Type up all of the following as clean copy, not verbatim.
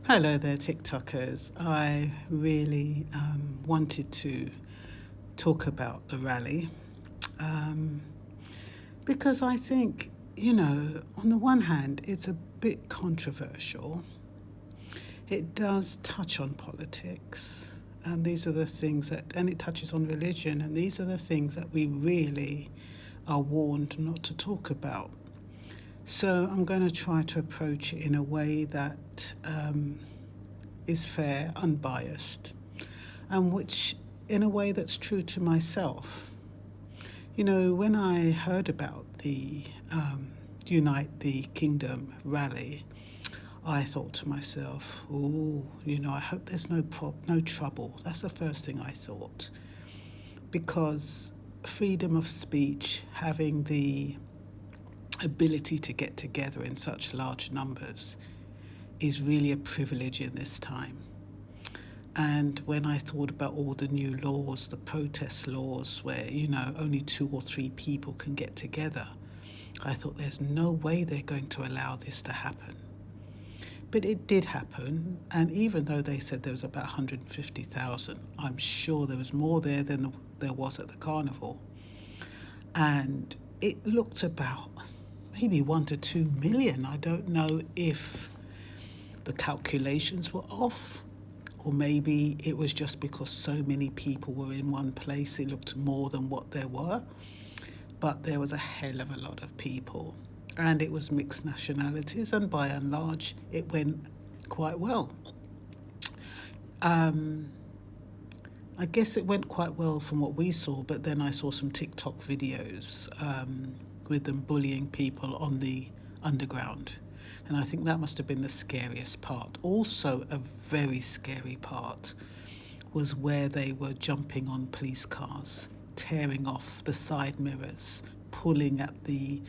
Hello there, TikTokers. I really wanted to talk about the rally um, because I think, on the one hand, it's a bit controversial. It does touch on politics, and these are the things and it touches on religion, and these are the things that we really are warned not to talk about. So I'm going to try to approach it in a way that is fair, unbiased, and which, in a way, that's true to myself. When I heard about the Unite the Kingdom rally, I thought to myself, I hope there's no trouble. That's the first thing I thought, because freedom of speech, having the ability to get together in such large numbers, is really a privilege in this time. And when I thought about all the new laws, the protest laws, where, only 2 or 3 people can get together, I thought there's no way they're going to allow this to happen. But it did happen, and even though they said there was about 150,000, I'm sure there was more there than there was at the carnival. And it looked about maybe 1 to 2 million. I don't know if the calculations were off, or maybe it was just because so many people were in one place, it looked more than what there were. But there was a hell of a lot of people, and it was mixed nationalities, and by and large, it went quite well. I guess it went quite well from what we saw, but then I saw some TikTok videos with them bullying people on the underground. And I think that must have been the scariest part. Also, a very scary part was where they were jumping on police cars, tearing off the side mirrors, pulling at the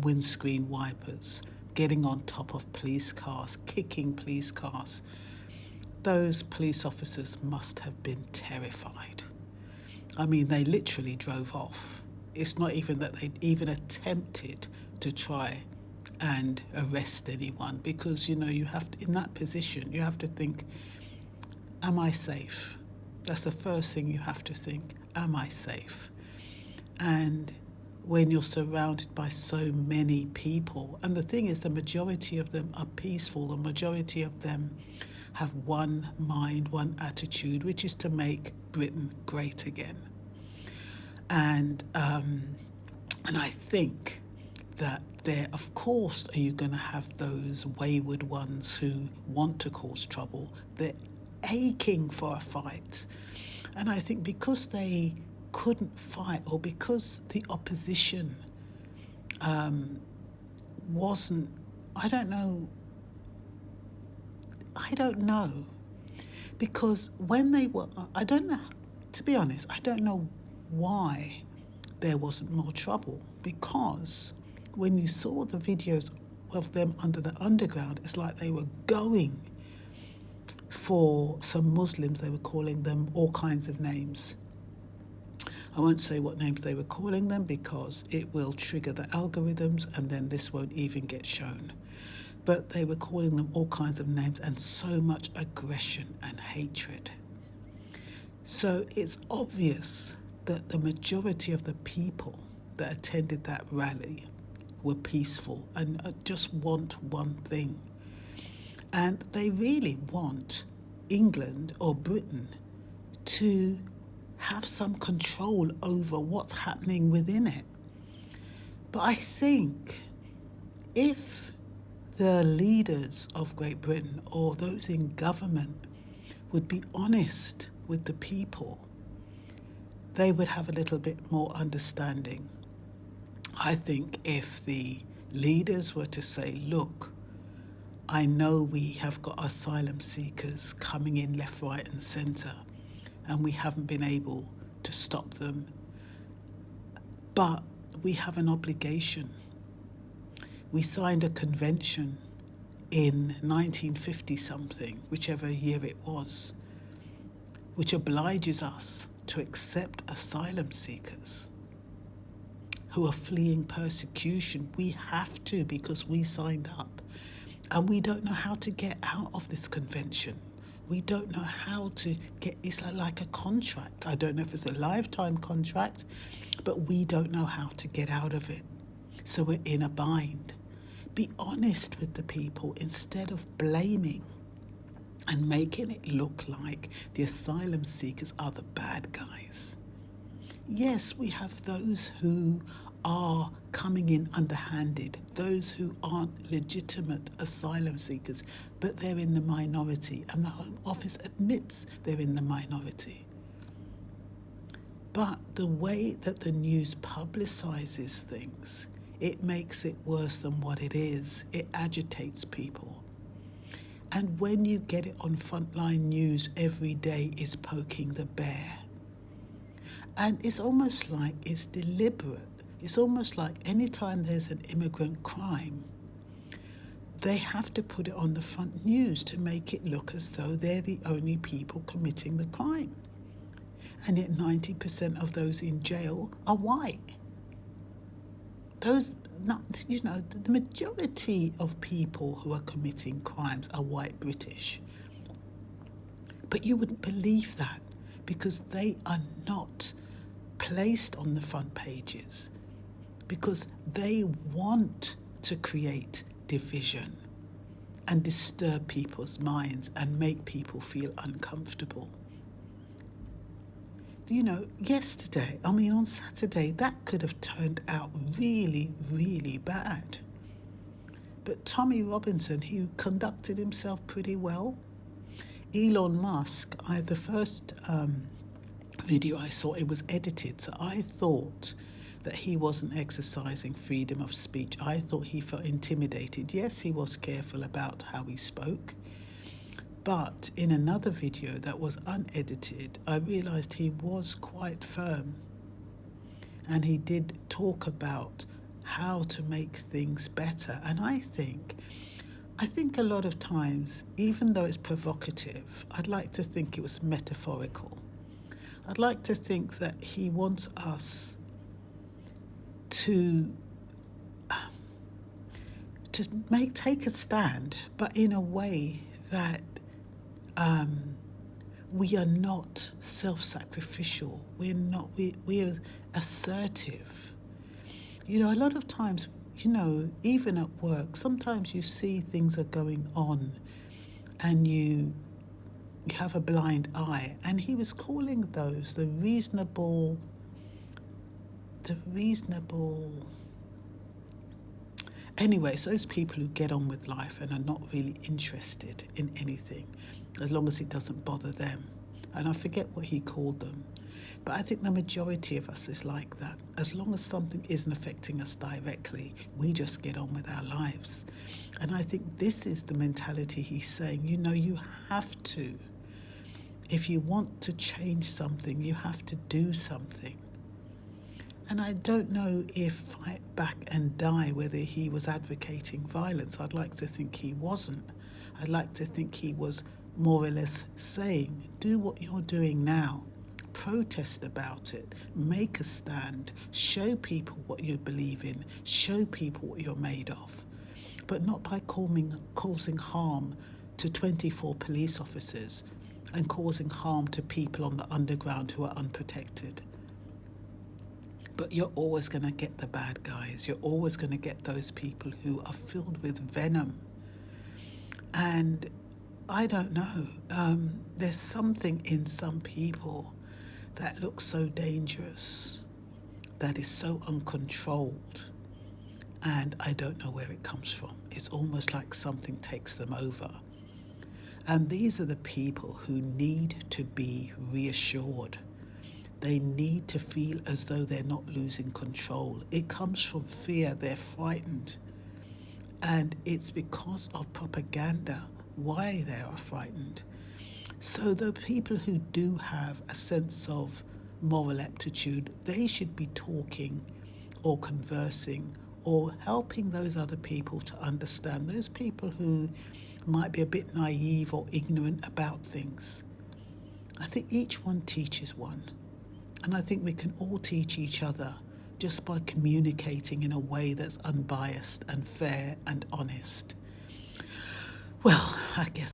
windscreen wipers, getting on top of police cars, kicking police cars. Those police officers must have been terrified. I mean, they literally drove off. It's not even that they even attempted to try and arrest anyone, because you have to, in that position, you have to think, am I safe? That's the first thing you have to think, am I safe? And when you're surrounded by so many people, and the thing is, the majority of them are peaceful, the majority of them have one mind, one attitude, which is to make Britain great again. And I think that there, of course, are you going to have those wayward ones who want to cause trouble. They're aching for a fight. And I think because they couldn't fight, or because the opposition wasn't, I don't know, because when they were, I don't know, to be honest, I don't know why there wasn't more trouble, because when you saw the videos of them under the underground, it's like they were going for some Muslims. They were calling them all kinds of names. I won't say what names they were calling them because it will trigger the algorithms and then this won't even get shown. But they were calling them all kinds of names, and so much aggression and hatred. So it's obvious that the majority of the people that attended that rally were peaceful and just want one thing. And they really want England or Britain to have some control over what's happening within it. But I think if the leaders of Great Britain, or those in government, would be honest with the people, they would have a little bit more understanding. I think if the leaders were to say, look, I know we have got asylum seekers coming in left, right and centre, and we haven't been able to stop them, but we have an obligation. We signed a convention in 1950-something, whichever year it was, which obliges us to accept asylum seekers who are fleeing persecution. We have to, because we signed up. And we don't know how to get out of this convention. We don't know how to get, it's like a contract. I don't know if it's a lifetime contract, but we don't know how to get out of it. So we're in a bind. Be honest with the people instead of blaming and making it look like the asylum seekers are the bad guys. Yes, we have those who are coming in underhanded, those who aren't legitimate asylum seekers, but they're in the minority, and the Home Office admits they're in the minority. But the way that the news publicises things, it makes it worse than what it is. It agitates people. And when you get it on frontline news, every day is poking the bear. And it's almost like it's deliberate. It's almost like anytime there's an immigrant crime, they have to put it on the front news to make it look as though they're the only people committing the crime. And yet 90% of those in jail are white. The majority of people who are committing crimes are white British. But you wouldn't believe that because they are not placed on the front pages, because they want to create division and disturb people's minds and make people feel uncomfortable. On Saturday, that could have turned out really, really bad. But Tommy Robinson, he conducted himself pretty well. Elon Musk, the first video I saw, it was edited, so I thought that he wasn't exercising freedom of speech. I thought he felt intimidated. Yes, he was careful about how he spoke. But in another video that was unedited, I realised he was quite firm. And he did talk about how to make things better. And I think a lot of times, even though it's provocative, I'd like to think it was metaphorical. I'd like to think that he wants us to take a stand, but in a way that we are not self-sacrificial. We're assertive. A lot of times, even at work, sometimes you see things are going on and you have a blind eye. And he was calling those the reasonable. Anyways, those people who get on with life and are not really interested in anything, as long as it doesn't bother them. And I forget what he called them. But I think the majority of us is like that. As long as something isn't affecting us directly, we just get on with our lives. And I think this is the mentality he's saying. You have to. If you want to change something, you have to do something. And I don't know if Fight Back and Die, whether he was advocating violence. I'd like to think he wasn't. I'd like to think he was more or less saying, do what you're doing now. Protest about it. Make a stand. Show people what you believe in. Show people what you're made of. But not by causing harm to 24 police officers and causing harm to people on the underground who are unprotected. But you're always going to get the bad guys. You're always going to get those people who are filled with venom. And I don't know. There's something in some people that looks so dangerous, that is so uncontrolled. And I don't know where it comes from. It's almost like something takes them over. And these are the people who need to be reassured. They need to feel as though they're not losing control. It comes from fear. They're frightened. And it's because of propaganda why they are frightened. So the people who do have a sense of moral aptitude, they should be talking or conversing or helping those other people to understand. Those people who might be a bit naive or ignorant about things. I think each one teaches one. And I think we can all teach each other just by communicating in a way that's unbiased and fair and honest. Well, I guess